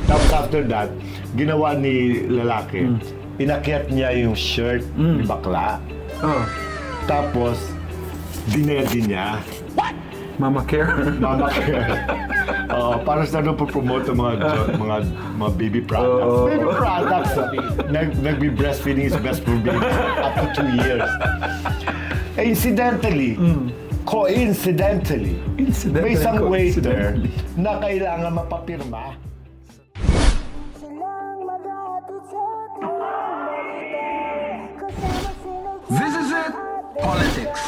Tapos after that, ginawa ni lalaki, inakyat niya yung shirt ni bakla. Oh, Tapos, dinedi niya. Mama Care. Mama Care. Para sa ano promote ang mga baby products. Baby products. Nagbe-breastfeeding is best for babies up to 2 years. Incidentally, coincidentally, may isang waiter na kailangan mapapirma. This is it, politics.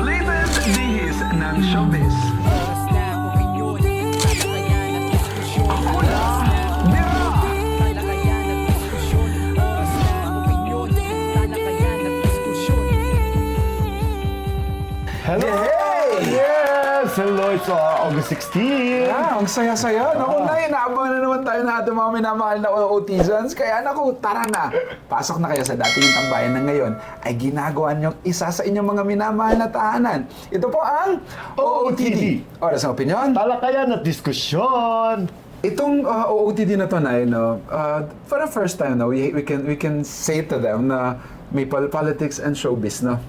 Latest dihis ng showbiz. Akula, Bira. Hello! Yes! Hello, it's August 16. Ang saya-saya. Naku na, inaabangan na naman tayo na ating mga minamahal na OOTians. Kaya naku, tara na. Pasok na kayo sa dating tambayan na ngayon ay ginagawa niyong isa sa inyong mga minamahal na tahanan. Ito po ang OOTD. Oras ng opinion. Talakayan at diskusyon. Itong OOTD na to na, for the first time, we can say to them na may politics and showbiz, no?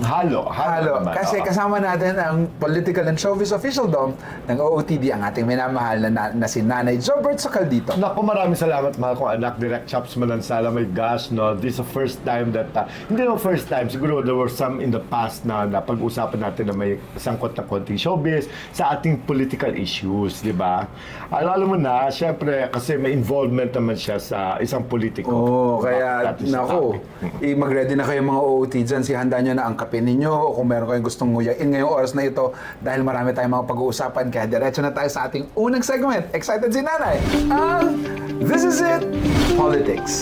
Halo. Halo. naman, Kasi oo. kasama natin ang political and showbiz officialdom ng OOTD, ang ating minamahal na si Nanay Jobert Socaldito. Naku, maraming salamat mga kong anak. Direct Chops Manansala, my gosh, no? This is the first time that, hindi naman first time, siguro there were some in the past na pag-usapan natin na may sangkot na konting showbiz sa ating political issues, di ba? Alam mo na, syempre, kasi may involvement naman siya sa isang politiko. Kaya, That is the naku, topic. mag-ready na kayo mga OOT dyan. Handa nyo na ang kape ninyo o kung meron kayong gustong nguyain ngayong oras na ito dahil marami tayong mga pag-uusapan. Kaya diretso na tayo sa ating unang segment. Excited si Nanay? Ang This Is It, Politics.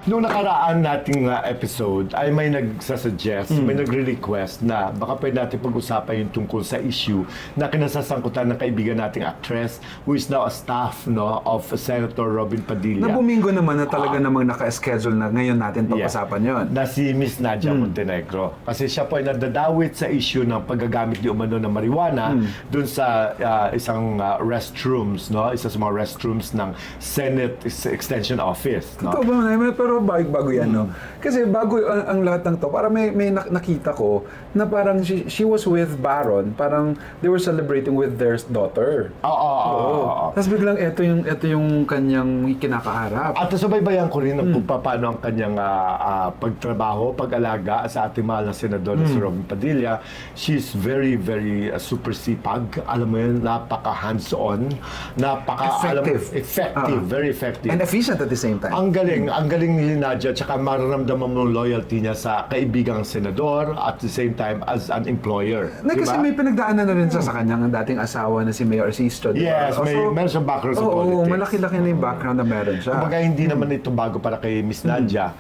Noong nakaraan nating episode ay may nagsasuggest, may nagre-request na baka pwede natin pag-usapan yung tungkol sa issue na kinasasangkutan ng kaibigan nating actress who is now a staff of Senator Robin Padilla. Nabumingo naman na talaga namang naka-schedule na ngayon natin pag-usapan yon. Na si Miss Nadia Montenegro. Kasi siya po ay nadadawit sa issue ng paggagamit di umano ng marijuana dun sa isang restrooms, no? Isa sa mga restrooms ng Senate Extension Office. No? Totoo ba, Nay? Pero bago yan, no? Kasi bago ang lahat ng to, parang may nakita ko na parang she was with Baron, parang they were celebrating with their daughter. Oo. Tapos biglang ito yung kanyang kinakaharap. At subaybayan ko rin kung paano ang kanyang pagtrabaho, pag-alaga sa ating mahal na senador na si Robin Padilla. She's very, very super sipag. Alam mo yun, napaka hands-on, effective, very effective. And efficient at the same time. Ang galing ni Nadia, tsaka mararamdaman mo yung loyalty niya sa kaibigang senador at the same time as an employer. Kasi may pinagdaanan na rin siya sa kanyang dating asawa na si Mayor Sisto. Yes, meron siyang background sa politics. Oo, malaki-laki na yung background na meron siya. Kumbaga, hindi naman ito bago para kay Miss Nadia.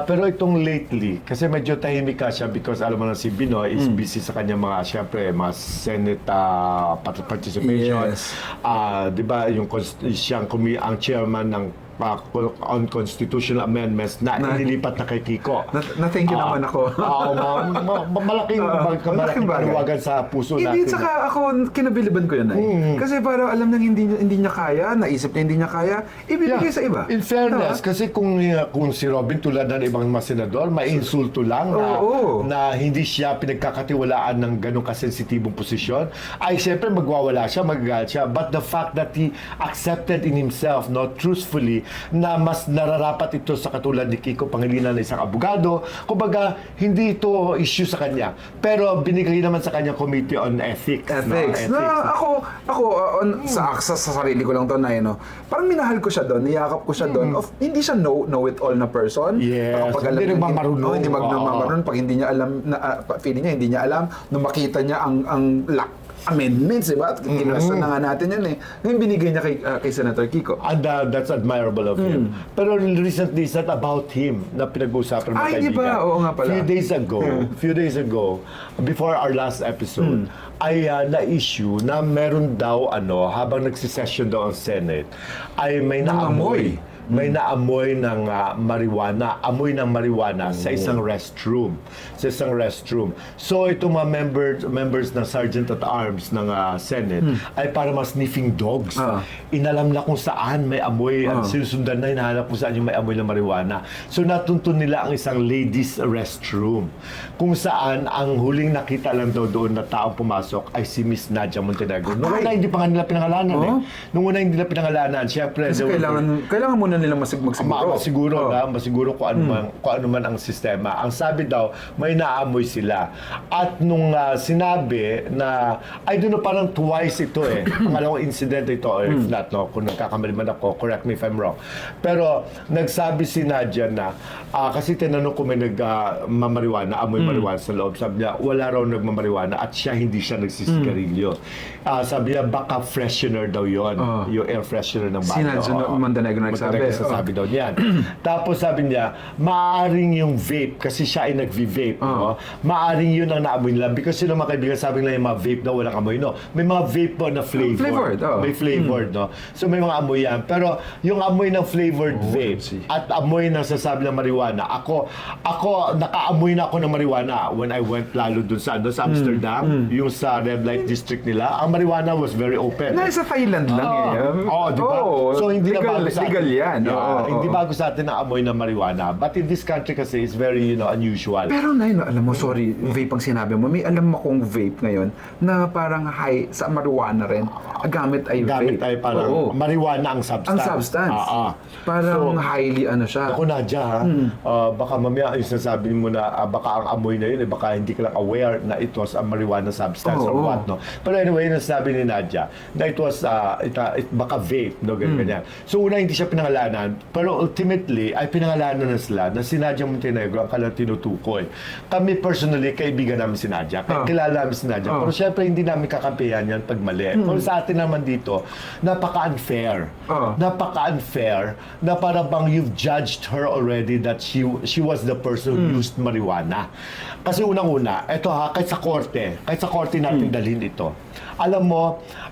Pero itong lately, kasi medyo tahimik ka siya because alam mo na si Binoy is busy sa kanyang mga, syempre, mga Senate participation. Yes. Di ba, ang chairman ng on constitutional amendments na inilipat na kay Kiko. Na-thank you naman ako. Malaking panawagan sa puso Hindi, natin. saka ako, kinabiliban ko yun, Nay. Kasi parang alam nang hindi niya kaya, naisip niya hindi niya kaya, ibibigay sa iba. In fairness, kasi kung si Robin tulad ng ibang mga senador, may insulto lang na hindi siya pinagkakatiwalaan ng ganong kasensitibong posisyon, ay siyempre magwawala siya, magagalit siya. But the fact that he accepted in himself, truthfully, na mas nararapat ito sa katulad ni Kiko Pangilinan na isang abogado. Kumbaga, hindi ito issue sa kanya. Pero binigay naman sa kanya Committee on Ethics. Ethics. Ako, sa sarili ko lang to na parang minahal ko siya doon, niyakap ko siya doon. Hindi siya know-it-all na person. Yes, hindi nagmamarunong. Hindi nagmamarunong. Pag hindi niya alam, feeling niya, hindi niya alam, nung makita niya ang amendments, diba? Kinastan na nga natin yun Ngayon binigay niya kay Senator Kiko. And that's admirable of him. Pero recently, it's not about him na pinag-uusapan ng hindi kaibigan. ba? Oo nga pala. Few days ago, before our last episode, ay na-issue na meron daw habang nagsisession daw ang Senate, ay may naamoy may naamoy ng amoy ng marijuana sa isang restroom. So itong mga members ng Sergeant at Arms ng Senate ay para mga sniffing dogs. Inalam na kung saan may amoy, sinusundan na, hinahanap kung saan yung may amoy ng marijuana. So natuntun nila ang isang ladies restroom kung saan ang huling nakita lang daw doon na taong pumasok ay si Miss Nadia Montenegro. Noong una hindi pa nga nila pinangalanan Noong una hindi nila pinangalanan. Siyempre, Kasi kailangan muna nilang magsiguro. Masiguro kung ano man ang sistema. Ang sabi daw, may naamoy sila. At nung sinabi na, I don't know, parang twice ito pangalawang incident ito, or if not, kung nagkakamali man ako, correct me if I'm wrong. Pero nagsabi si Nadia na, kasi tinanong ko may nagmamariwana, amoy marijuana sa loob. Sabi niya, wala raw nagmamariwana at siya hindi siya nagsisigarilyo. Sabi niya, baka freshener daw yon, yung air freshener ng bago. Si Nadia Montenegro nagsabi. Sabi daw niyan. Tapos sabi niya, maaring yung vape, kasi siya ay nag-vape, maaring yun ang naamoy nila. Because sila mga kaibigan, sabi nila yung mga vape daw walang amoy, May mga vape po na flavored. May flavored, So may mga amoy yan. Pero yung amoy ng flavored vape at amoy ng sasabi ng marijuana, ako, nakaamoy na ako ng marijuana when I went lalo dun sa Amsterdam, yung sa red light district nila. Ang marijuana was very open. Nasa Thailand lang di ba? So hindi na bago sa legal yan. Hindi bago sa atin ang amoy ng marijuana. But in this country kasi it's very unusual. Pero alam mo, sorry, vape ang sinabi mo. May alam akong vape ngayon na parang high sa marijuana rin. Gamit ay vape. Gamit ay parang marijuana ang substance. Ang substance. Parang highly siya. Ako Nadia, baka mamaya yung sinasabi mo na baka ang amoy na yun, baka hindi ka lang aware na it was a marijuana substance or what, Pero anyway, yung nasabi ni Nadia na it was, baka vape, ganyan. So una, hindi siya pinangalanan, pero ultimately, ay pinangalanan na sila na si Nadia Montenegro ang kanilang tinutukoy. Kami personally, kaibigan namin si Nadia, kilala namin si Nadia, pero syempre hindi namin kakampihan yan pag mali. Pero sa atin naman dito, napaka-unfair. Napaka-unfair na para bang you've judged her already that she was the person who used marijuana. Kasi unang-una, kahit sa korte natin dalhin ito. Alam mo,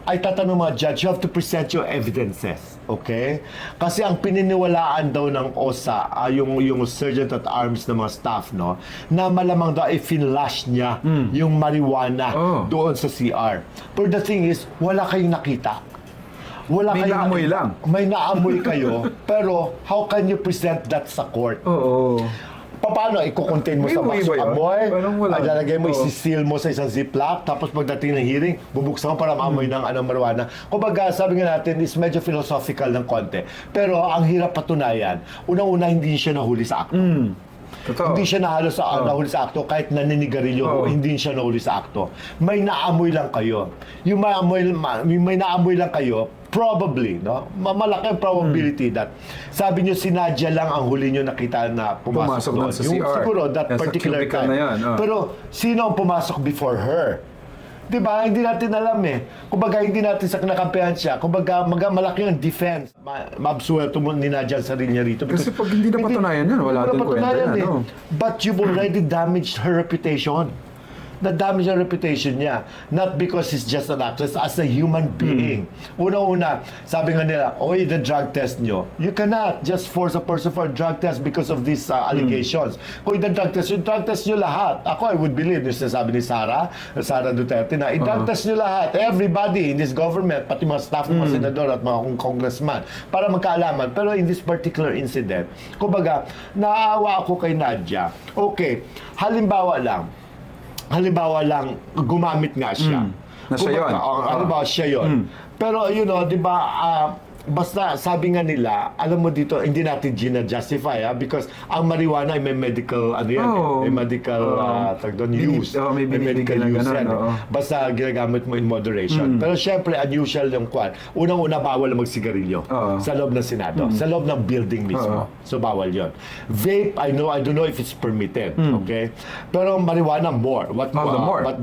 ay tatanong mga judge, you have to present your evidences. Okay? Kasi ang pininiwalaan daw ng OSA, yung Sergeant at Arms ng mga staff, na malamang daw ay finlash niya yung marijuana doon sa CR. But the thing is, wala kayong nakita. May naamoy lang. May naamoy kayo, pero how can you present that sa court? Paano? Iko-contain mo sa box yung amoy? Ilalagay mo, isi-seal mo sa isang ziplock, tapos pagdating ng hearing, bubuksan mo para maamoy ng marijuana. Kumbaga, sabi nga natin, is medyo philosophical ng konti. Pero ang hirap patunayan, unang-una hindi siya nahuli sa akto. Hindi siya nahuli sa akto kahit naninigarilyo, hindi siya nahuli sa akto. May naamoy lang kayo. Yung may naamoy lang kayo, probably, malaki ang probability that sabi nyo si Nadia lang ang huli nyo nakita na pumasok doon. Sa CR. Siguro that particular time. Pero sino ang pumasok before her? Diba? Hindi natin alam Kumbaga, hindi natin sa kinakampihan siya. Kumbaga, malaki ang defense. Maabsuelto mo ni Nadia ang sarili niya rito. Kasi pag hindi napatunayan yan, wala din kwenta yan. But you've already damaged her reputation. Na-damage ang reputation niya. Not because he's just an actress, as a human being. Una-una, sabi nga nila, the drug test nyo. You cannot just force a person for a drug test because of these allegations. Kung i-drug test nyo lahat. Ako, I would believe, yung sinasabi ni Sara Duterte, na i-drug test nyo lahat. Everybody in this government, pati mga staff ng mga senador at mga congressman, para magkaalaman. Pero in this particular incident, kumbaga, naawa ako kay Nadia. Okay, halimbawa lang, gumamit nga siya. Na siya yun. Halimbawa, siya yun. Pero, di ba, basta sabi nga nila, alam mo dito, hindi natin gina-justify because ang marijuana ay may medical, may medical use. May medical use yan. Basta ginagamit mo in moderation. Pero syempre, unusual yung kwan. Unang-una, bawal magsigarilyo sa loob ng Senado, sa loob ng building mismo. So, bawal yon. Vape, I don't know if it's permitted. Okay? Pero marijuana, more.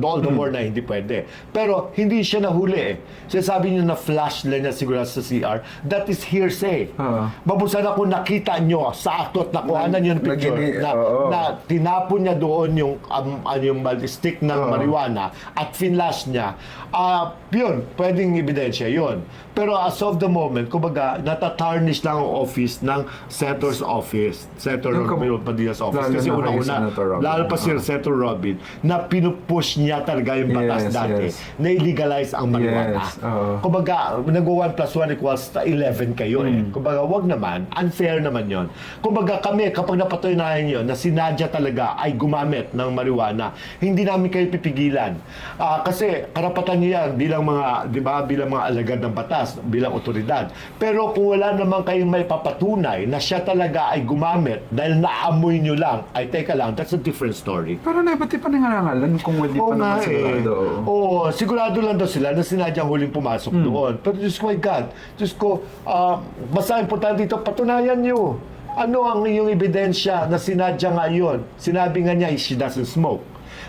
All the more na hindi pwede. Pero, hindi siya nahuli Sinasabi niyo na flash lang niya siguro sa CR. that is hearsay. Oo. Mabusan ako nakita nyo sa akto at nakuhanan yun picture na tinapon niya doon yung stick ng marijuana at finlash niya. Yun, pwedeng ebidensya yun. Pero as of the moment, kumbaga, natatarnish lang ang office ng Senator's office, Senator Robin Padillas office. Kasi una-una, lalo pa si Senator Robin, na pinupush niya talaga yung batas dati, na illegalize ang marijuana. Kumbaga, nag-1 plus 1 equals 11 kayo Kumbaga, wag naman, unfair naman yon. Kumbaga, kami, kapag napatunayan yun, na si Nadia talaga ay gumamit ng marijuana, hindi namin kayo pipigilan. Kasi, karapatan niya yan bilang mga, di ba, bilang mga alagad ng batas, bilang otoridad. Pero kung wala naman kayong may papatunay na siya talaga ay gumamit dahil naamoy nyo lang, ay teka lang, that's a different story. Pero na, ba't di pa nangangalan kung hindi pa naman sigurado? Oo, sigurado lang daw sila na si Nadia ang huling pumasok doon. Pero Diyos ko, my God, Diyos ko, basta importante dito, patunayan nyo. Ano ang iyong ebidensya na si Nadia ngayon? Sinabi nga niya, she doesn't smoke.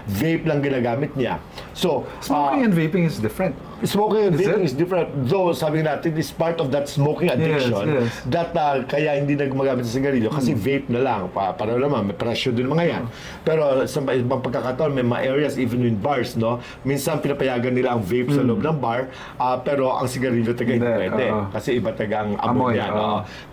Vape lang ginagamit niya. So, Smoking and vaping is different. smoking and Is vaping it? is different. Though, sabi natin, is part of that smoking addiction. Yes. That kaya hindi na gumagamit sa sigarilyo kasi vape na lang. Para naman, may presyo din mga yan. Pero sa ibang pagkakataon, may mga areas, even in bars, no? Minsan pinapayagan nila ang vape sa loob ng bar, pero ang sigarilyo taga hindi pwede. Kasi iba taga ang amoy yan.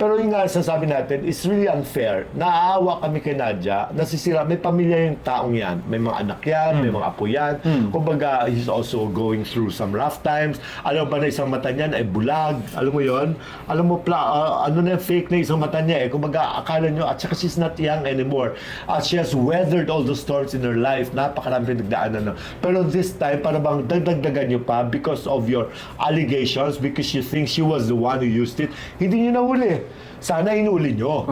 Pero yung nga, sasabi natin, it's really unfair. Naaawa kami kay Nadia, nasisira, may pamilya yung taong yan. May mga anak yan, may mga apo yan. Kumbaga, he's also going through some rough times. Alam ba na isang mata niyan ay bulag? Alam mo yon? Alam mo, ano na fake na isang mata niya Kumbaga, akala nyo, at saka she's not young anymore. She has weathered all the storms in her life. Napakarami pinagdaanan. Pero this time, para bang dagdagan nyo pa because of your allegations, because you think she was the one who used it, hindi nyo nahuli. Sana hinuli nyo.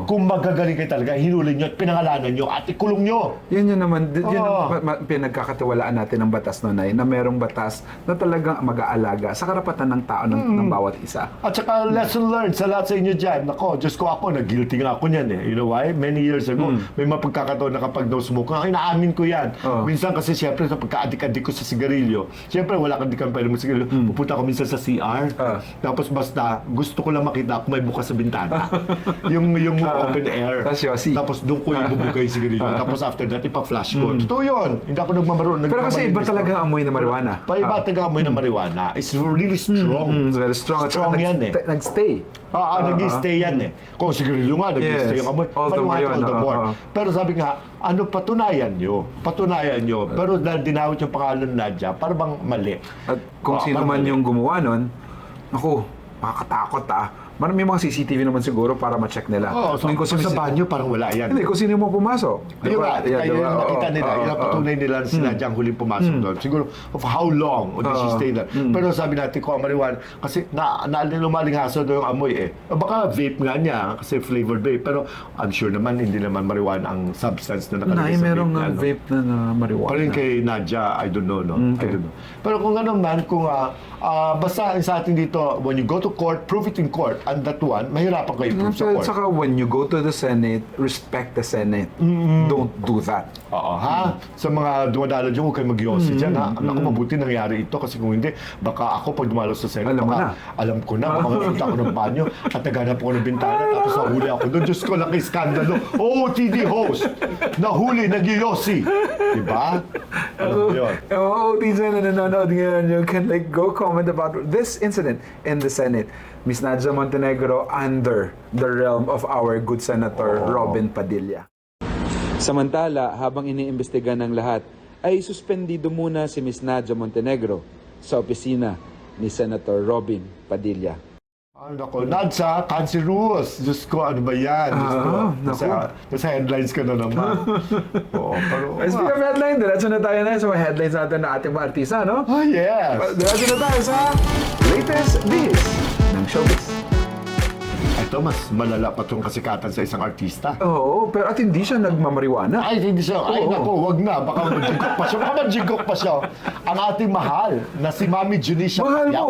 Kung magagaling kayo talaga, hinuli nyo at pinangalanan nyo at ikulong nyo. Yun naman, yun ang pinagkakatiwalaan natin ng batas na merong batas na talagang mag-aalaga sa karapatan ng tao ng bawat isa. At saka lesson learned sa lahat sa inyo dyan. Nako, Diyos ko ako, nag-guilty nga ako niyan You know why? Many years ago, may mga pagkakataon na kapag no-smoke, ay naamin ko yan. Minsan kasi siyempre sa pagka-adik-adik ko sa sigarilyo, siyempre wala kang dikan pwede mo sigarilyo. Pupunta ko minsan sa CR. Tapos basta, gusto ko lang makita kung may bukas sa bintana. yung open air. Tapos doon ko yung bubugay yung sigarilyo. Tapos after that, ipa-flash ko. Totoo yun. Hindi ako nagmamaro. Pero kasi iba talaga ang amoy na marijuana. Iba talaga ang amoy na marijuana. It's really strong. Very strong. Strong yan Nag-stay. Nag-stay yan Kung sigarilyo nga, nag-stay yung amoy. All the more. Pero sabi nga, patunayan nyo. Patunayan nyo. Pero dahil dinawit yung pangalan na Nadia, para bang mali. At kung sino man yung gumawa nun, ako, makakatakot May mga CCTV naman siguro para ma-check nila. So sa banyo parang wala yan. Hindi, kung sino mo pumasok. Ayun nga, yung nakita nila, yung patunay nila na sila diyang huling pumasok doon. Siguro, of how long did she stay there? Pero sabi natin, kung ang marijuana, kasi lumalinghaso doon yung amoy Baka vape nga niya, kasi flavored vape. Pero I'm sure naman, hindi naman marijuana ang substance na nakalagay sa vape. Merong vape na marijuana. Parang kay Nadia, I don't know, no? I don't know. Pero kung gano'n man, kung basta sa atin dito, when you go to court, prove it in court. And that one, mahirapan kayo prove sa court. Saka when you go to the Senate, respect the Senate. Don't do that. Sa mga dumadalo dyan, huwag kayo mag-yossi dyan, Naku, mabuti nangyari ito kasi kung hindi, baka ako pag dumalo sa Senate, alam ko na, makakita ako ng banyo at naghanap ako ng bintana, tapos nahuli ako doon. Diyos ko, laki skandalo. OOTD host, nahuli, nag-yossi. Diba? Ano yun? OOTD na nanonood ngayon, you can go comment about this incident in the Senate. Miss Nadia Montenegro under the realm of our good Senator Robin Padilla. Samantala, habang iniimbestiga ng lahat, ay suspendido muna si Miss Nadia Montenegro sa opisina ni Senator Robin Padilla. Nako, Nadsa, cancerous. Diyos ko, ano ba yan? Nasa headlines ka na naman. Pero... Speaking of headline, diretso na tayo sa mga headlines natin na ating mga artista, no? Yes! Diretso na tayo sa latest this ng showbiz. Ito, mas malala pa itong kasikatan sa isang artista. Pero at hindi siya nagmamariwana. Hindi siya. Naku, wag na. Baka majigok pa siya. Majigok pa siya. Ang ating mahal na si Mami Junisha. Mahal mo,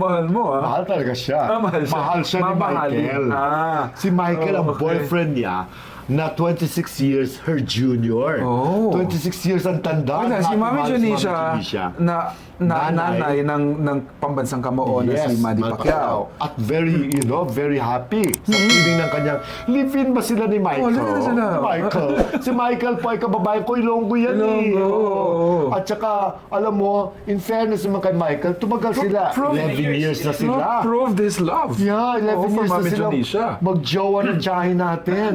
Mahal mo, Mahal talaga siya. Mahal siya. Mahal siya ni Michael. Si Michael, ang boyfriend niya, na 26 years her junior. Oh. 26 years ang tanda. Wala, si Mami Janisha na Nanay. nanay ng pambansang kamao na si Manny Pacquiao. At very, very happy sa feeling ng kanyang, live-in ba sila ni Michael? live-in sila. Si Michael po ay kababayan ko, Ilonggo yan Ilonggo, oo. At saka, alam mo, in fairness naman kay Michael, tumagal sila. 11 years na sila. Proved his love. Yeah, 11 Oo, for years na Mami sila. Janisha. Mag-jowa ng tsahin natin.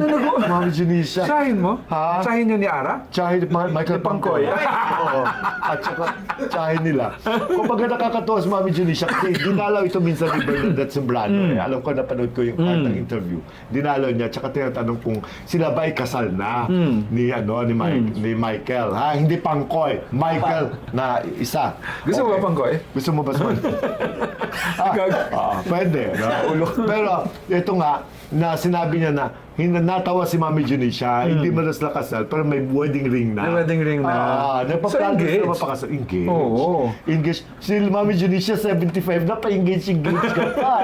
Mami Janisha. Tsahin mo? Ha? Tsahin niyo ni Ara? Tsahin ni Michael Pangkoy. Oo. At saka, tsahin nila. Kumbaga nakakatuwa si Mami Janisha kasi dinalaw ito minsan ni Bernadette Sembrano. Alam ko, napanood ko yung part ng interview. Dinalaw niya, tsaka tinatanong kung sila ba ay kasal na ni Michael. Ha? Hindi Pangkoy. Michael na isa. Gusto mo ba, Pangkoy? Gusto mo ba sa pwede. No? Pero ito nga, na sinabi niya na natawa si Mami Janisha, hindi man sila kasal, pero may wedding ring na. May wedding ring na. So, Nagpaplano engaged? sila mapakasal. Engaged. Oo. Engaged. Si Mami Janisha, 75 na, pa-engage ka pa.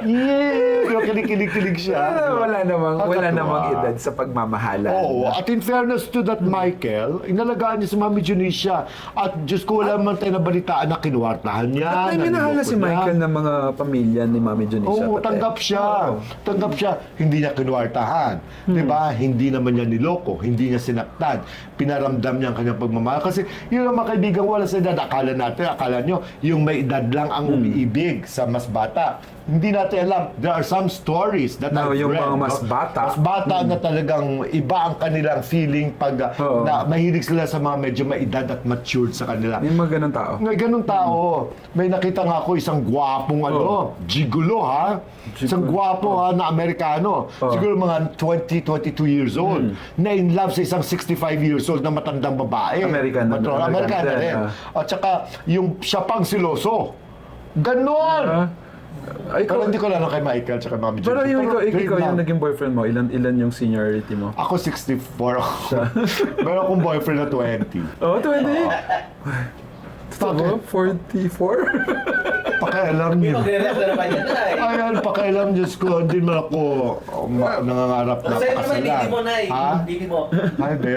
Yeah! Pero kinikilig siya. Wala Nakakatuwa. namang edad sa pagmamahalan. Oo. At in fairness to that Michael, inalagaan niya si Mami Janisha. At Diyos ko, wala man tayo nabalitaan na kinuwartahan niya. At may minahal na si niloko niya. Michael ng mga pamilya ni Mami Janisha. Oo, pati. tanggap siya. Oo. Tanggap siya. Hindi niya kinuwartahan. Diba? Hindi naman niya niloko. Hindi niya sinaktan. Pinaramdam niya ang kanyang pagmamahal. Kasi yun ang mga kaibigan, wala sa edad. Akala nyo, yung may edad lang ang umiibig sa mas bata. Hindi natin alam. There are some stories that No, I've yung read. mga mas no? bata. Mas bata na talagang iba ang kanilang feeling pag Oo. na mahilig sila sa mga medyo may edad at matured sa kanila. Yung mga ganun tao. May ganun tao. May nakita nga ako isang gwapong gigolo ha. Isang gwapo ha na Amerikano. Siguro mga 20, 22 years old. Na in love sa isang 65 years old na matandang babae. American na. Amerikano American rin. din, At saka yung siya pang siloso. Ganon! Ay, Pero hindi ko lang kay Michael tsaka Mami pero Janisha. yung ikaw grade yung lang. naging boyfriend mo, ilan yung seniority mo? Ako 64 ako. Meron akong boyfriend na 20. Oh, 20? Totoo ba? 44? Pakialam niyo. Magre-rap na naman yan, Nay. Ayan, pakialam Diyos ko, hindi man ako nangangarap na Sa'yo naman, pakasalan. hindi mo, Nay. Ha? Hindi mo. Ay, hindi.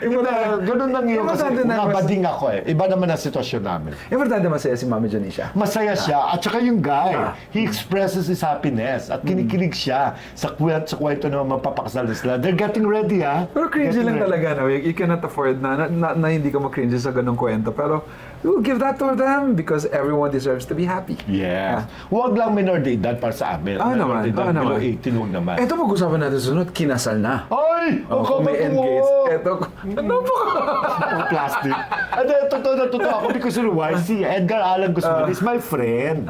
Hindi, ganun lang yun kasi Importante na- nabading ako eh. Iba naman ang sitwasyon namin. Importante masaya si Mami Janisha. Masaya siya at saka yung guy, he expresses his happiness at kinikilig siya sa kwento na mapapakasal na sila. They're getting ready ha. Pero cringy Getting lang ready. talaga, no? You cannot afford na hindi ka mag-cringe sa ganong kwento. Pero, we'll give that to them because everyone deserves to be happy. Yes. Huwag lang minor de edad para sa amin. Minor de edad, below 18, huwag naman. Ito pag-usapan natin sa sunod, kinasal na. Ay! Oh, kung may engage. Ito, ano po? Plastic. At totoo na totoo ako because you know why? Si Edgar Allan Guzman is my friend.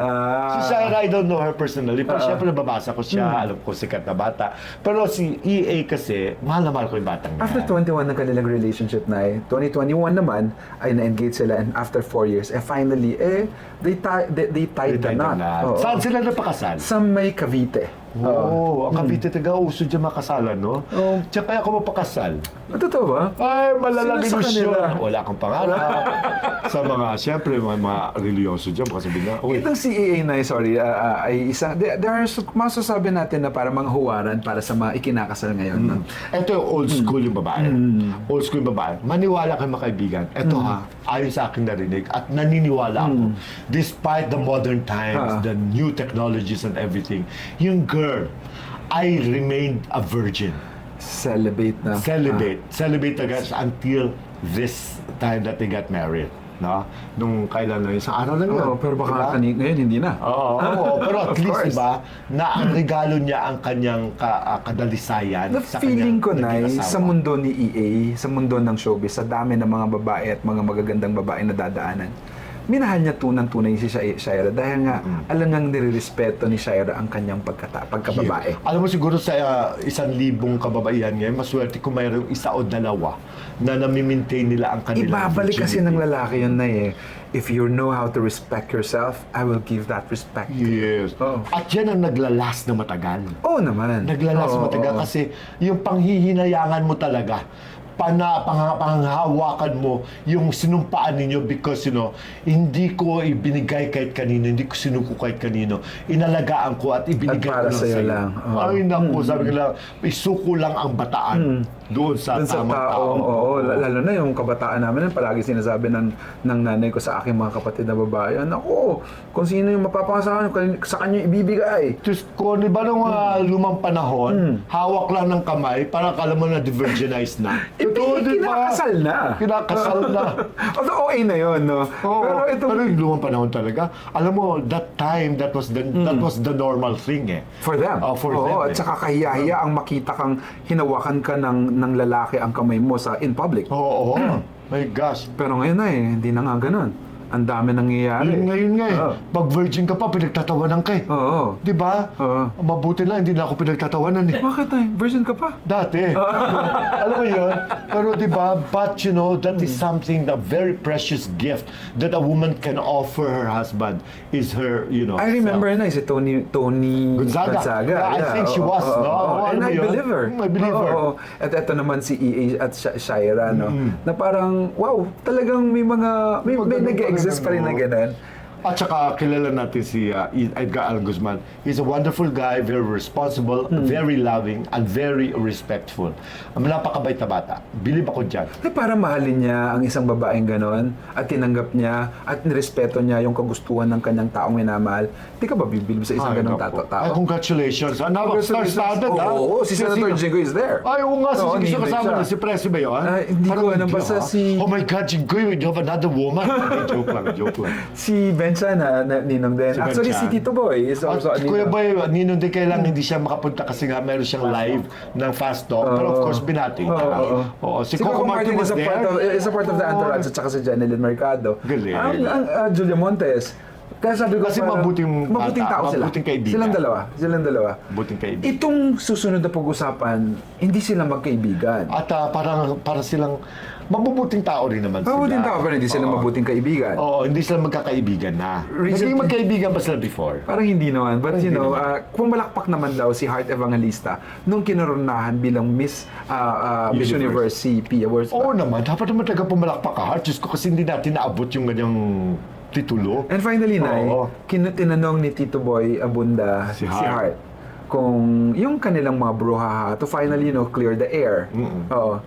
Si Shaira, I don't know her personally. Pero syempre nababasa ko siya. Alam ko sikat na bata. Pero si EA kasi, mahal na mahal ko yung batang yan. After 21 ng kanilang relationship na 2021 naman, ay na-engage sila and after 4 years, finally, they tied the knot. Oo. Saan sila napakasal? Sa may Cavite. Oo, ang Cavite taga-uso dyan makasalan, no? Oo. Tsaka ako mapakasal. Totoo ba? Ay, malalang Sino sa ilusyon. kanila? Wala akong pangarap. Sa mga, siyempre, mga religyoso dyan, baka sabihin na, uy, Itong CAA na, sorry, ay isang, there are masasabi natin na para mga huwaran para sa mga ikinakasal ngayon. No? ito yung old school yung babae. Old school yung babae. Maniwala kayo mga kaibigan. Ito ha, ayon sa aking narinig at naniniwala ako. Despite the modern times, the new technologies and everything, yung girl, I remained a virgin. Celibate na. Celibate again until this time that they got married. No? Nung kailan na yun? Sa araw na yun. Oo, pero baka Diba? ngayon hindi na. Oo, pero at Of least course. diba, na ang regalo niya ang kanyang kadalisayan The sa feeling ko kanyang na naging sa asawa. mundo ni EA, sa mundo ng showbiz, sa dami ng mga babae at mga magagandang babae na dadaanan, minahal niya tunay si Shaira dahil nga alam ngang nire-respeto ni Shaira ang kanyang pagkababae. Yeah. Alam mo siguro sa 1,000 kababaihan ngayon, maswerte kung mayroong isa o dalawa na nami-maintain nila ang kanilang Ibabalik kasi virginity. ng lalaki yun na if you know how to respect yourself, I will give that respect. Yes. Oo. At yan ang naglalas na matagal. Oo naman. Naglalas Oo, matagal oo. kasi yung panghihinayangan mo talaga panghahawakan mo yung sinumpaan ninyo because, hindi ko ibinigay kahit kanino, hindi ko sinuko kahit kanino. Inalagaan ko at ibinigay At para ko lang sa'yo sa'yo. lang. Oo. Ay, naku, sabi ko lang, isuko lang ang bataan doon sa Dun sa tamang tao. taong, oo, lalo na yung kabataan namin, palagi sinasabi ng nanay ko sa aking mga kapatid na babae, naku, kung sino yung mapapangasahan, sa kanya ibibigay. Diyos ko, di ba nung lumang panahon, hawak lang ng kamay, para akala mo na de-virginized na. Totoo, di ba? Kinakasal na. Kinakasal na. Although OA na yun, no? Oo, Pero ito, pero yung lumang panahon talaga, alam mo, that time, that was the normal thing eh. for them. For Oo, them, at saka kahiya-hiya ang makita kang hinawakan ka ng lalaki ang kamay mo in public. Oo, my gosh. Pero ngayon na hindi na nga ganun. Ang dami nangyayari. Ngayon nga eh. Oo. Pag virgin ka pa, pinagtatawanan ka eh. Oo. Di ba? Oo. Mabuti lang, hindi na ako pinagtatawanan eh. Bakit ay? Virgin ka pa? Dati. Alam mo yun? Pero di ba, but that is something, the very precious gift that a woman can offer her husband is her, I remember na si Tony Gonzaga. Yeah, I think she was, no? And Alam mo I yun? believe her. I believe her. Oo. At ito naman si EA at Shaira, no? Na parang, wow, talagang may nag-exist pa rin na ganun. At saka kilala natin si Edgar Allan Guzman. He's a wonderful guy, very responsible, very loving, and very respectful. Napakabait na bata. Believe ako dyan. Na parang mahalin niya ang isang babaeng ganon at tinanggap niya at nirespeto niya yung kagustuhan ng kanyang taong minamahal. Di ka ba bibilib sa isang ganong naku. tao? Ay, congratulations. Star-studded, ha? Oo, si Senator Jingo is there. Ay, oo nga, Oo, si ninoy kasama siya. na, si Presi ba yun? Ay, hindi ko alam, basta si- Oh my God, Jingo, you have another woman. Joke lang. Si Benchan ninong din. Si Actually, Benchan. si Tito Boy is also At a Kuya ninong. Boy, Ninong di kailangan hindi siya makapunta kasi nga meron siyang live ng Fast Talk. Pero of course, binati niya. Oo, si Coco Martin was is a part of, there. is a part of the entourage at saka si Janeline Mercado. Galing. Ang Julia Montes. Kaya sabi ko Kasi parang, mabuting bata, tao sila. mabuting kaibigan. Silang dalawa. Buting kaibigan. Itong susunod na pag-usapan, hindi sila magkaibigan. At para silang mabubuting tao rin naman sila. Mabuting tao pero hindi sila Oo. mabuting kaibigan. Oo, hindi sila magkakaibigan na. Recently- Naging magkaibigan ba sila before? Parang hindi naman. But Parang you hindi know, naman. pumalakpak naman daw si Heart Evangelista nung kinoronahan bilang Miss Universe CP Awards. Oo naman, dapat naman talaga pumalakpak ka. Heart, Diyos ko, kasi hindi natin naabot yung ganyang titulo. And finally, Nay, Oo. tinanong ni Tito Boy Abunda Si si Heart. Heart kung yung kanilang mga brouhaha to finally, clear the air. Oo.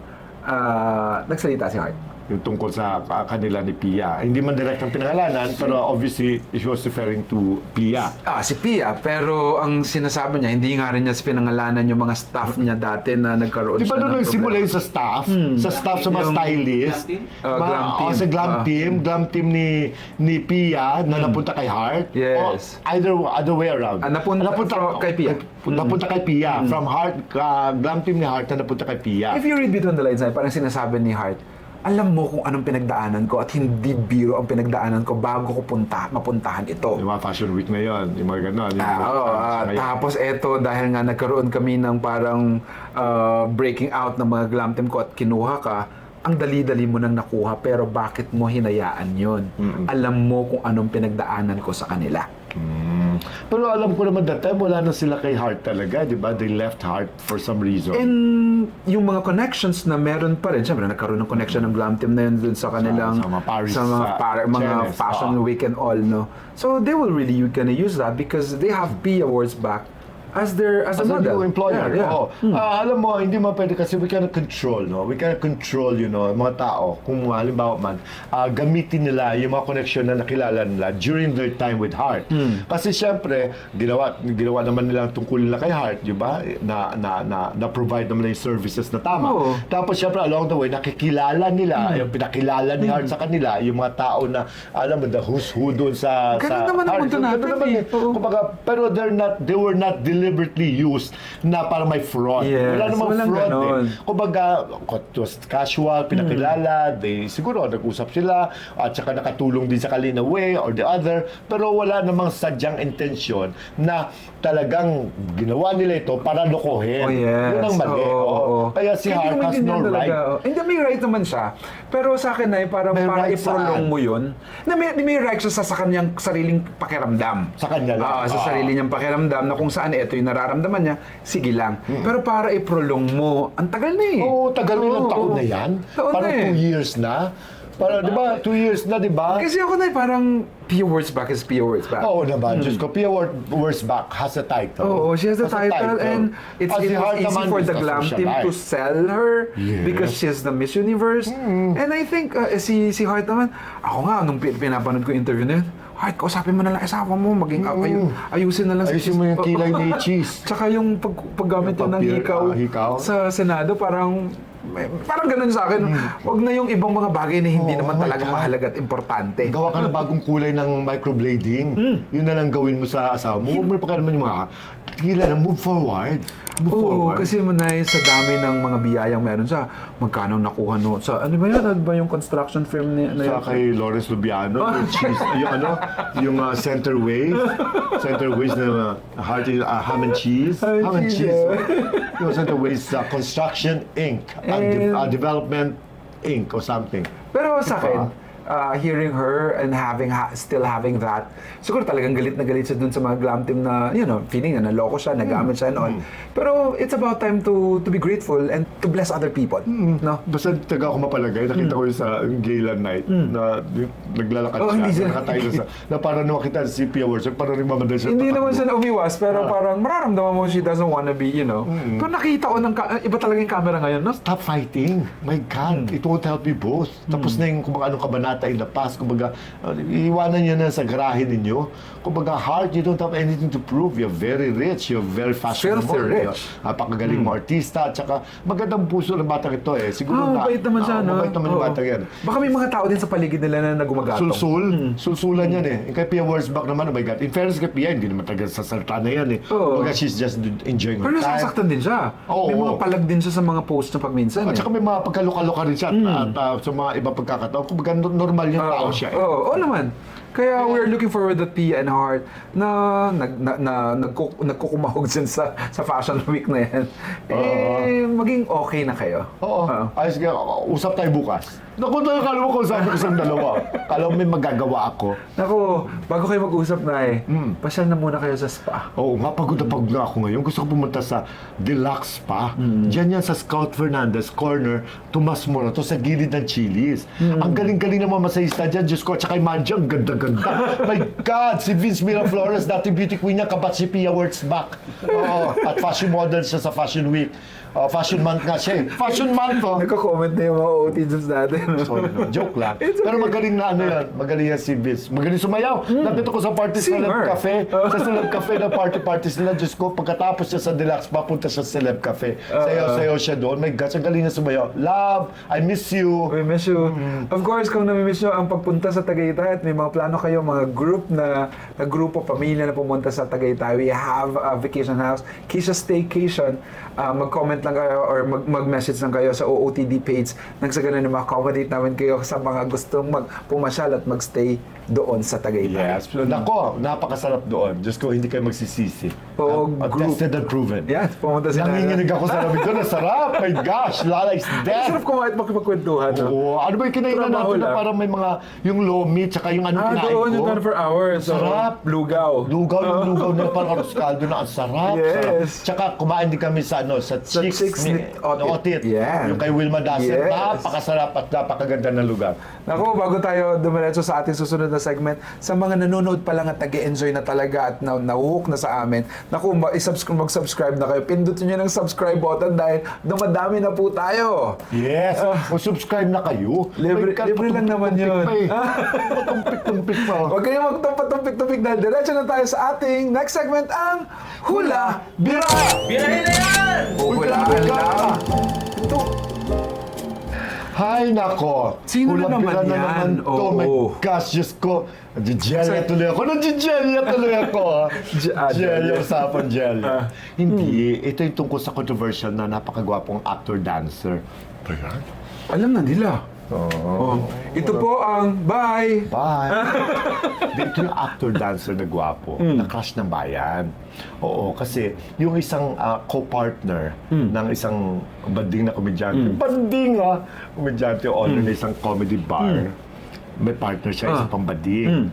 Nagsalita si Heart. Yung tungkol sa kanila ni Pia. Hindi man direct ang pinangalanan, pero obviously, she was referring to Pia. Si Pia, pero ang sinasabi niya, hindi nga rin niya pinangalanan yung mga staff niya dati na nagkaroon Di ba siya doon ng nagsimula problema. yung sa staff? Sa staff, sa mga Yung stylist? Glam team. Sa glam team ni Pia na napunta kay Heart? Yes. O other way around. Napunta kay Pia. Napunta kay Pia. From Heart, glam team ni Heart na napunta kay Pia. If you read between the lines, Nay, parang sinasabi ni Heart, alam mo kung anong pinagdaanan ko at hindi biro ang pinagdaanan ko bago ko mapuntahan ito. Yung mga fashion week na yon, yung mga gano'n. Tapos eto, dahil nga nagkaroon kami ng parang breaking out ng mga glam team ko at kinuha ka, ang dali-dali mo nang nakuha pero bakit mo hinayaan yon? Alam mo kung anong pinagdaanan ko sa kanila. Pero alam ko naman that time, wala na sila kay Heart talaga, di ba? They left Heart for some reason. And yung mga connections na meron pa rin, syempre nagkaroon ng connection ng glam team na yun dun sa kanilang Sa mga Paris, mga Chenes, fashion week and all, no? So they will really gonna use that because they have P Awards back as a As a model. new employer. Yeah. Oo. Alam mo, hindi mo pwede kasi we cannot control, no? We cannot control, mga tao. Kung halimbawa man, gamitin nila yung mga connection na nakilala nila during their time with Heart. Kasi syempre, ginawa naman nila ang tungkulin nila kay Heart, di ba? Na provide naman yung services na tama. Oo. Tapos syempre, along the way, nakikilala nila, yung pinakilala ni Heart sa kanila, yung mga tao na, alam mo, the who's who doon sa Ganun naman ang Heart. punto natin, Ganun naman eh. Oo. Kumbaga, pero they were not deliberately used na para may fraud. Yes, Wala namang walang fraud ganon. Kumbaga, it was casual, pinakilala, siguro nag-usap sila, at saka nakatulong din sa kanila way or the other, pero wala namang sadyang intensyon na talagang ginawa nila ito para lokohin. Oh, yes. Yun ang mali. Oo, Oo. oo. Kaya si Hindi Heart ko has no maintindihan talaga, right. oh. Hindi, may right naman siya. Pero sa akin ay parang May para right i-prolong saan? mo yun, na may right siya sa kanyang sariling pakiramdam. Sa kanya lang. Sa sarili niyang pakiramdam na kung saan ito ito yung nararamdaman niya, sige lang. Pero para i-prolong mo, ang tagal na eh. Oo, tagal na ilang Oo, taon oo. na yan. Taon Parang na eh. 2 years na. Para, di ba, 2 years na, di ba? Kasi ako na parang Pia Words Back is Pia Words Back. Oo naman, Diyos ko, Pia Words Back has a title. Oo, she has the Has a title, and it Si was Heart easy naman for is the the glam team to socialite. sell her Yes. because she's the Miss Universe. And I think si Heart naman, ako nga, nung pinapanood ko yung interview na yun, Heart, kausapin mo na lang asawa mo, maging ayusin na lang. Ayusin mo yung kilay ni Cheese. Tsaka yung paggamit Yung niya ng papel, hikaw. sa Senado, parang ganun sa akin. Wag na yung ibang mga bagay na hindi Oo, naman my talaga God. mahalaga at importante. Gawa ka ng bagong kulay ng microblading. Yun na lang gawin mo sa asawa mo. Huwag mo na pagkalaman yung mga tila na move forward. Move Oo, forward. kasi Manay, sa dami ng mga biyayang meron siya, magkano nakuha no? Sa ano ba yun? Ano ba yung construction firm na Sa kay Lawrence Lubiano, yung cheese, yung yung center waist na ham and cheese. Ham and cheese, Yung center waist Construction Inc. And- Development Inc. or something. Pero sa akin, hearing her and still having that, siguro talagang galit na galit siya dun sa mga glam team na, feeling na naloko siya, nagamit siya noon. Pero it's about time to be grateful and to bless other people. No? Basta taga ako mapalagay, nakita ko yun sa Gala Night na naglalakad Oh, hindi siya. nakatayo sa, na parang nung makita si Pia Words, parang nagmamadal siya. Hindi tatakbo. naman siya na umiwas, pero parang mararamdaman mo she doesn't wanna be, Pero nakita ko iba talaga yung camera ngayon, no? Stop fighting. My God, it won't help you both. Tapos na yung kumbaga anong kabanata in the past, kumbaga iiwanan niyo na sa garahe ninyo. Kumbaga Heart, you don't have anything to prove. You're very rich, you're very fashionable. Filthy rich. Napakagaling mo artista, at saka magandang puso ng batang ito eh. Siguro Mabait naman siya, no? Mabait naman yung Oo. batang yan. Baka may mga tao din sa paligid nila na gumagatong. Sulsulan yan eh. Kay Pia Wurzbach naman, oh my God. In fairness kay Pia, hindi naman talaga sasalta na yan eh. Oo. Kumbaga she's just enjoying her Pero time. nasasaktan din siya. Oo. May mga palag din siya sa mga post na pagminsan. At saka may mga pagkaluka-luka rin siya at sa mga ibang pagkakataon. Kumbaga normal yung tao siya eh. Oo naman. Kaya we're looking forward that Pia and Heart na nagkukumahog dyan sa Fashion Week na yan. Maging okay na kayo. Oo. Ayos ka. Usap tayo bukas. Naku, kala mo kung sabi ko sa dalawa. Kala mo may magagawa ako. Naku, bago kayo mag-usap na pasyal na muna kayo sa spa. Oo nga, pagod na ako ngayon. Gusto ko pumunta sa Deluxe Spa. Diyan yan sa Scout Fernandez Corner, Tomas Morato, sa gilid ng Chili's. Ang galing-galing ng mga masahista dyan. Diyos ko, at saka yung Manji, ang ganda-ganda. My God, si Vince Miraflores, dati beauty queen niya, kabat si Pia Wurzbach. Oo, at fashion model siya sa Fashion Week. Fashion month nga siya eh. Fashion month, oh. Nagko-comment na yung mga OTs natin. Sorry, no. Joke lang. It's okay. Pero magaling na ano yan. Magaling yan si Vince. Magaling sumayaw. Nakita ko sa party sa Singer. Celeb Cafe. Sa Celeb Cafe na parties nila. Diyos ko, pagkatapos siya sa Deluxe, papunta siya sa Celeb Cafe. Sayaw-sayaw siya doon. My gosh, ang galing na sumayaw. Love, I miss you. We miss you. Of course, kung nami-miss nyo ang pagpunta sa Tagaytay at may mga plano kayo, mga grupo, pamilya na pumunta sa Tagaytay, we have a vacation house, Keisha Staycation. Mag-comment lang kayo or mag-message lang kayo sa OOTD page. Nang sa ganun, ma-accommodate namin kayo sa mga gustong pumasyal at magstay doon sa Tagaytay. Yes. Nako, napakasarap doon. Diyos ko, hindi kayo magsisisi. Oo, I've group. tested and proven. Yan, pumunta sila. Nanginginig ako sa lamig doon. Ang sarap. My gosh, Lala is dead. Sarap kumain at makipagkwentuhan. No? Oo. Ano ba yung kinainan Trabaho natin na lang. parang may mga, yung lomi, tsaka yung ano kinain Doon, ko. yung 24 hours. So, Sarap. Lugaw. Lugaw, yung lugaw na parang arroz caldo na ang sarap. Yes. Sarap. Tsaka kumain din kami sa Sa Chicks Chicks ni Otit. Yeah. Yung kay Wilma Dasset. Yes. Napakasarap at napakaganda ng lugar. Naku, bago tayo dumiretso sa ating susunod na segment, sa mga nanonood pa lang at nag-enjoy na talaga at nahuhook na sa amin, naku, mag-subscribe na kayo. Pindutin nyo ng subscribe button dahil dumadami na po tayo. Yes. Subscribe na kayo. Libre- My God, libre lang naman yun. Patumpik-tumpik pa. Huwag kayong magtumpik-tumpik dahil diretso na tayo sa ating next segment, ang Hula Bira! Birahin na yan! Hulaan lang. Ito, Hay nako. Sino na naman Hula-bira yan? naman to. Oo. My gosh, Diyos ko. Nagijelya tuloy ako. Nagijelya tuloy ako. Jelya, usapan jelya. Hindi. Ito yung tungkol sa controversial na napakagwapong actor-dancer. Ba yan? alam na nila. Oh. Ito po ang bye! Bye! Dito yung actor-dancer na gwapo, na crush ng bayan. Oo, kasi yung isang co-partner ng isang banding na komedyante, komedyante owner ng isang comedy bar, may partner siya, isang pambading.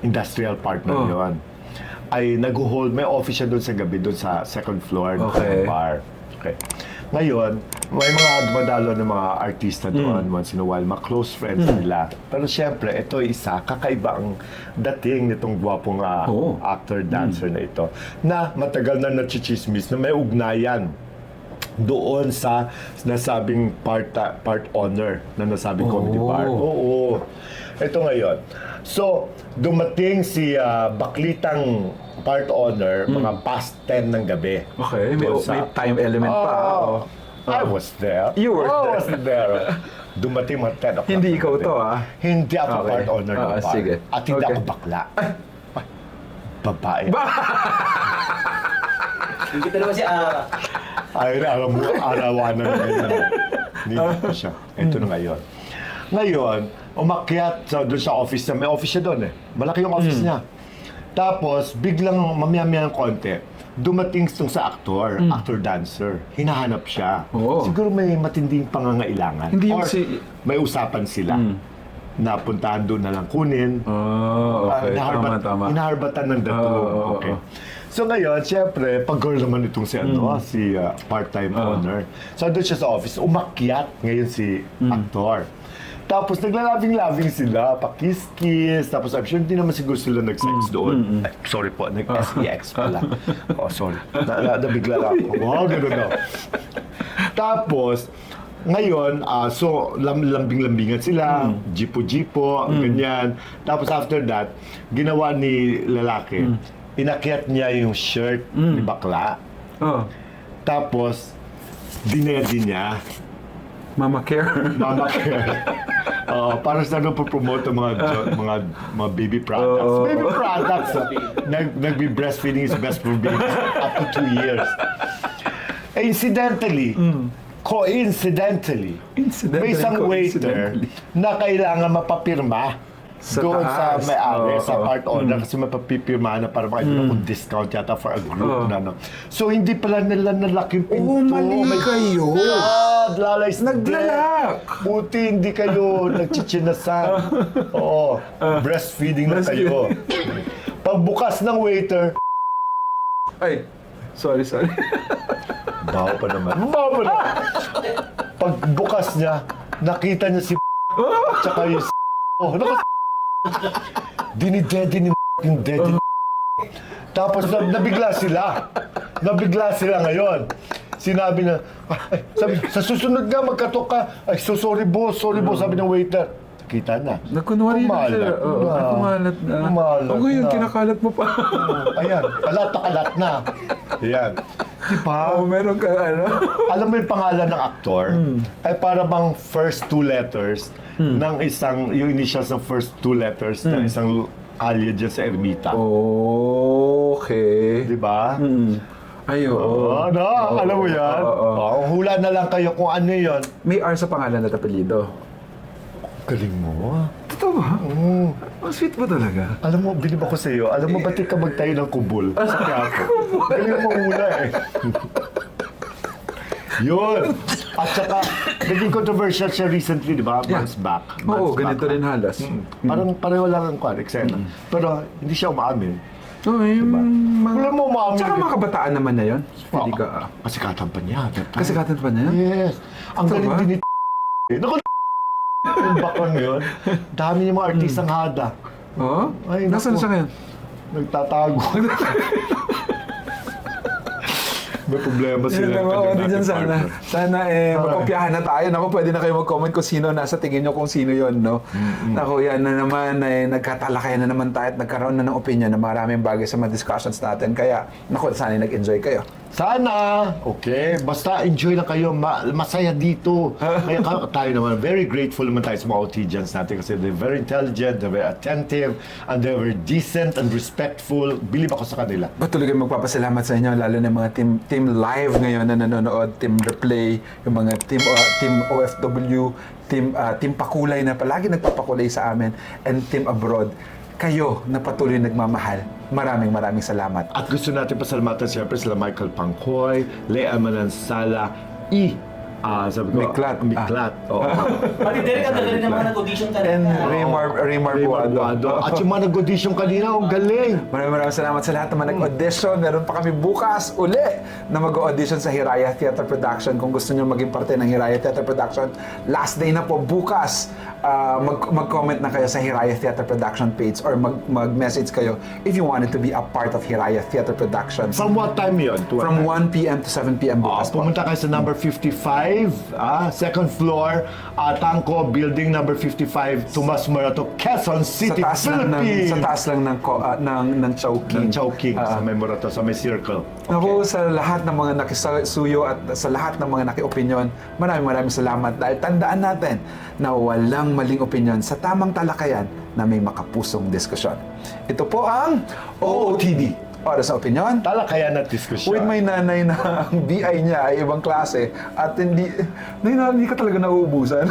Industrial partner yon. ay nag-hold, may office siya doon sa gabi, doon sa second floor Okay. ng bar. Okay. Ngayon, may mga dumadalo ng mga artista doon once in a while, mga close friends nila. Pero syempre, ito isa, kakaiba ang dating nitong gwapong Oo. actor-dancer na ito, na matagal na nachichismis na may ugnayan doon sa nasabing part owner na nasabing comedy bar. Oo. Ito ngayon. So, dumating si Baklitang part owner mga past 10 ng gabi. Okay, may, Doon sa- may time element pa. Oh, I was there. You were I there. was there. Dumating mga 10 o'clock. Hindi ng ikaw gabi. to, Hindi ako Okay. part owner ng bar. Sige. At hindi Okay. ako bakla. Ay, babae. Hindi ko naman si Ay, alam mo, arawanan na ganyan. Hindi ko siya. Ito na ngayon. Ngayon, umakyat doon sa office niya. May office siya doon eh. Malaki yung office niya. Tapos, biglang mamaya-maya ng konti, dumating itong sa actor-dancer. Hinahanap siya. Oo. Siguro may matinding pangangailangan. Hindi yung Or si- may usapan sila. Napuntahan doon na lang kunin. Oh, okay. Tama. Hinaharbatan ng dato. Oo, Okay. oo. So ngayon, siyempre, pag-girl naman itong si, si part-time owner. So doon siya sa office, umakyat ngayon si aktor. Tapos naglalabing-labing sila, pakis-kiss, tapos I'm sure hindi naman siguro sila nag-sex doon. Ay, sorry po, nag-sex pala. Oh, sorry. Nabigla lang ako. Wow, gano'n daw. Tapos, ngayon, so lambing-lambingan sila, jipo-jipo, ganyan. Tapos after that, ginawa ni lalaki, inakyat niya yung shirt ni bakla. Oh, Tapos, dinedi niya, Mama Care. Mama Care. Para sa promote ang mga baby products. Oo. Baby products. Nagbe-breastfeeding is best for babies up to 2 years. Incidentally, coincidentally, may isang waiter coincidentally. na kailangan mapapirma Sa doon sa taas. may-ari, Oo. sa part owner, kasi mapapipirma na para makita kung discount yata for a group Oo. na. No? So, hindi pala nila nalaking pinto. Oh, mali May kayo. Lalays Naglalak. Buti hindi kayo nagchichinasan. Oo. Breastfeeding na kayo. Pagbukas ng waiter, Ay, sorry. baho pa naman. Baho pa naman. Pagbukas niya, nakita niya si tsaka yung oh, dinidedi ni yung dedi. Tapos nabigla sila. Nabigla sila ngayon. Sinabi na, ay, sabi, sa susunod nga magkatok ka. Ay, sorry boss, sabi ng waiter. Kita na. Nagkunwari na Kumalat sila. Oo, na. kumalat na. Kumalat O ngayon, na. kinakalat mo pa. Ayan, kalat na. Ayan. Diba? Oh, meron ka, ano? Alam mo yung pangalan ng aktor? Ay para bang first two letters ng isang, yung initials ng first two letters ng isang kalye dyan sa Ermita. Okay. Diba? Ay, oo. Alam mo yan? Oo. Hula na lang kayo kung ano yun. May R sa pangalan at apelyido. Galing mo. Totoo ba? Ang sweet mo talaga. Alam mo, bilib ako sa iyo. Alam mo, ba't ka magtayo ng kubul? Sa Quiapo. Galing mo hula eh. Yun. At saka, naging controversial siya recently, di ba? Yeah. Months back. Oo, Months ganito back. rin halos. Parang pareho lang ang kwan, eksena. Pero hindi siya umaamin. Oo, yung Wala mo umaamin. Tsaka mga kabataan naman na yun. Hindi ka, Kasikatan pa niya. that time. kasikatan pa na yan? Yes. Ang Ito galing ba? din ni Naku, yung bakang yun. Dami niya mga artistang hada. Oo? Ay, Nasaan naku. siya ngayon? Nagtatago. May problema sila. ng Oo, kanyang di dyan dating sana. partner. Sana magkopyahan na tayo. Naku, pwede na kayo mag-comment kung sino nasa tingin nyo kung sino yon, no? Naku, yan na naman, nagkatalakayan na naman tayo at nagkaroon na ng opinion na maraming bagay sa mga discussions natin. Kaya, naku, sana nag-enjoy kayo. Sana, okay. Basta enjoy lang kayo. Masaya dito. Kaya tayo naman, very grateful naman tayo sa mga Otijans natin kasi they're very intelligent, they're very attentive, and they're very decent and respectful. Believe ako sa kanila. Patuloy kayo magpapasalamat sa inyo, lalo na yung mga team live ngayon na nanonood, team replay, yung mga team OFW, team pakulay na palagi nagpapakulay sa amin, and team abroad. Kayo na patuloy nagmamahal. Maraming salamat. At gusto natin pasalamatan siyempre sila Michael Pangkoy, Lea Manansala, Sabi ko, Miklat. Miklat. Oo. Pati Derek, ang galing ng mga nag-audition And kanina. Raymar Buado. At yung mga nag-audition kanina, ang galing. Maraming salamat sa lahat ng mga nag-audition. Meron pa kami bukas uli na mag-audition sa Hiraya Theater Production. Kung gusto nyo maging parte ng Hiraya Theater Production, last day na po bukas. Mag-comment na kayo sa Hiraya Theater Production page or mag-message kayo if you wanted to be a part of Hiraya Theater Productions. From what time yun? To what From time? 1 p.m. to 7 p.m. bukas po. Pumunta kayo sa number 55, second floor, Tangko, building number 55, Tomas Morato, Quezon City, Philippines. Sa taas lang ng Chowking. Ng Chowking, sa may Morato, sa may circle. Naku, sa lahat ng mga nakisuyo at sa lahat ng mga naki-opinyon, maraming salamat dahil tandaan natin na walang maling opinyon sa tamang talakayan na may makapusong diskusyon. Ito po ang OOTD. Oras sa opinyon. Talakayan at diskusyon. With my nanay na ang BI niya ay ibang klase at hindi ka talaga nauubusan.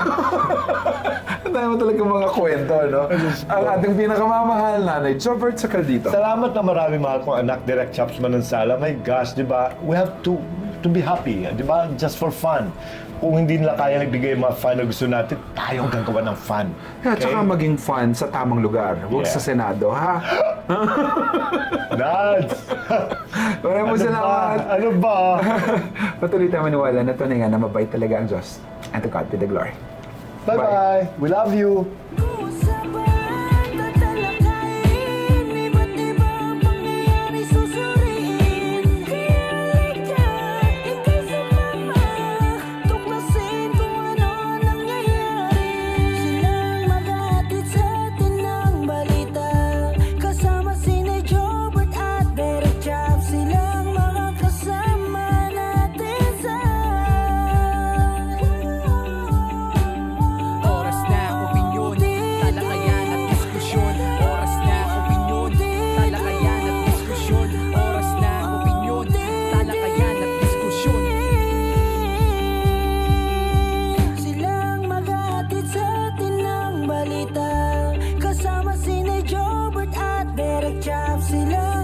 Ang dami mo talaga mga kwento, no? Ang ating pinakamamahal nanay, Jobert Sacaldito. Salamat na marami, mahal kong anak, Direct Chops Manansala. My gosh, di ba? We have to be happy, di ba? Just for fun. Kung hindi nila kaya ibigay yung mga fun na gusto natin, tayo ang gagawa ng fun. Yeah, tsaka maging fun sa tamang lugar. Huwag Yeah. sa Senado, ha? Dads! Maraming salamat. Ano ba? Patuloy tayo maniwala na tunay nga na mabait talaga ang Diyos. And to God be the glory. Bye-bye. We love you. Usapan, tatalakayin, iba't ibang pangyayari susuriin. Halika, ika'y sumama, tuklasin kung ano nangyayari. Silang maghahatid sa atin ng balita, kasama sina Jobert at Derek Chops. Silang mga kasama natin sa Oras na opinyon, talakayan at diskusyon. Oras na opinyon, talakayan at diskusyon. Oras na opinyon, talakayan at diskusyon. Silang maghahatid sa atin ng balita, kasama sina Jobert at Derek Chops. Silang